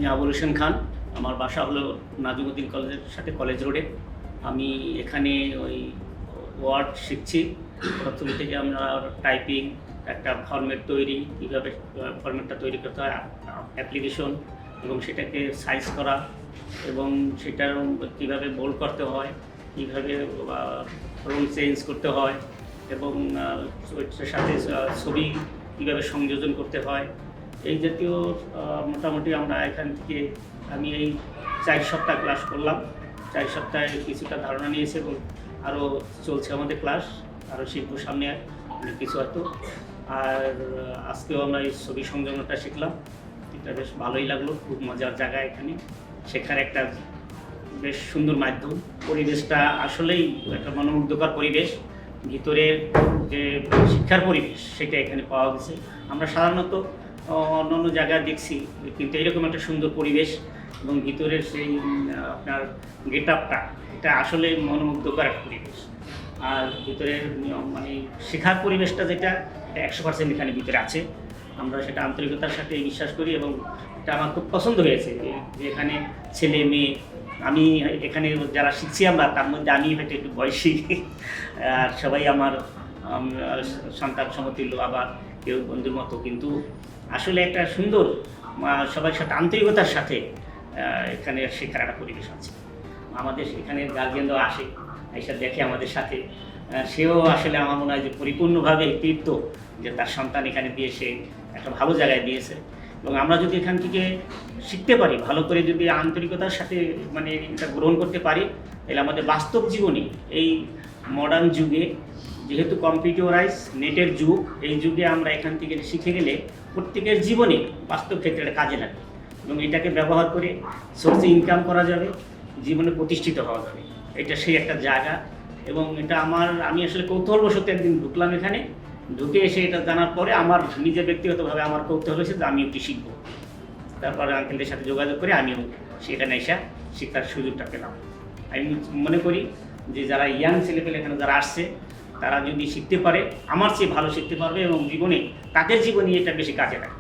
আমি আবুল হোসেন খান। আমার বাসা হলো নাজিমুদ্দিন কলেজের সাথে কলেজ রোডে। আমি এখানে ওই ওয়ার্ড শিখছি। প্রথম থেকে আমরা টাইপিং, একটা ফরম্যাট তৈরি, কীভাবে ফরম্যাটটা তৈরি করতে হয়, অ্যাপ্লিকেশন এবং সেটাকে সাইজ করা এবং সেটার কীভাবে বোল্ড করতে হয়, কীভাবে রং চেঞ্জ করতে হয় এবং ওইটার সাথে ছবি কীভাবে সংযোজন করতে হয়, এই জাতীয় মোটামুটি আমরা এখান থেকে আমি এই 4 সপ্তাহ ক্লাস করলাম। 4 সপ্তাহে কিছুটা ধারণা নিয়েছে এবং আরও চলছে আমাদের ক্লাস, আরও শিখবো সামনে অনেক কিছু হয়তো। আর আজকেও আমরা এই ছবি সংযোজনটা শিখলাম। এটা বেশ ভালোই লাগলো, খুব মজার জায়গা এখানে শেখার একটা বেশ সুন্দর মাধ্যম। পরিবেশটা আসলেই একটা মনোমুগ্ধকর পরিবেশ। ভিতরের যে শিক্ষার পরিবেশ সেটা এখানে পাওয়া গেছে। আমরা সাধারণত অন্যান্য জায়গায় দেখছি, কিন্তু এরকম একটা সুন্দর পরিবেশ এবং ভিতরের সেই আপনার গেট আপটা, এটা আসলে মনোমুগ্ধকর একটা পরিবেশ। আর ভিতরের মানে শেখার পরিবেশটা যেটা, এটা 100% এখানে ভিতরে আছে। আমরা সেটা আন্তরিকতার সাথে বিশ্বাস করি এবং এটা আমার খুব পছন্দ হয়েছে যে এখানে ছেলে মেয়ে, আমি এখানে যারা শিখছি আমরা তার মধ্যে আমি হয়তো একটু বয়সী, আর সবাই আমার সন্তান সমতুল্য, আবার কেউ বন্ধুর মতো, কিন্তু আসলে একটা সুন্দর সবার সাথে আন্তরিকতার সাথে এখানে শেখার একটা পরিবেশ আছে। আমাদের এখানে গার্জিয়ানরাও আসে, এসে দেখে আমাদের সাথে, সেও আসলে আমার মনে হয় যে পরিপূর্ণভাবে তৃপ্ত যে তার সন্তান এখানে দিয়ে সে একটা ভালো জায়গায় দিয়েছে। এবং আমরা যদি এখান থেকে শিখতে পারি, ভালো করে যদি আন্তরিকতার সাথে মানে এটা গ্রহণ করতে পারি, তাহলে আমাদের বাস্তব জীবনে এই মডার্ন যুগে, যেহেতু কম্পিউটারাইজ নেটের যুগ, এই যুগে আমরা এখান থেকে শিখে গেলে প্রত্যেকের জীবনে বাস্তব ক্ষেত্রে কাজে লাগে এবং এটাকে ব্যবহার করে সোর্সে ইনকাম করা যাবে, জীবনে প্রতিষ্ঠিত হওয়া যাবে। এটা সেই একটা জায়গা এবং এটা আমি আসলে কৌতূহলবশত একদিন ঢুকলাম এখানে, ঢুকে এসে এটা জানার পরে আমার নিজের ব্যক্তিগতভাবে আমার কৌতূহল হয়েছে যে আমি একটু শিখবো। তারপরে আঙ্কেলদের সাথে যোগাযোগ করে আমিও সেখানে এসে শিক্ষার সুযোগটা পেলাম। আমি মনে করি যে যারা ইয়াং ছেলেপেলে এখানে যারা আসছে, তারা যদি শিখতে পারে আমার চেয়ে ভালো শিখতে পারবে এবং জীবনে তাদের জীবনে এটা বেশি কাজে লাগে।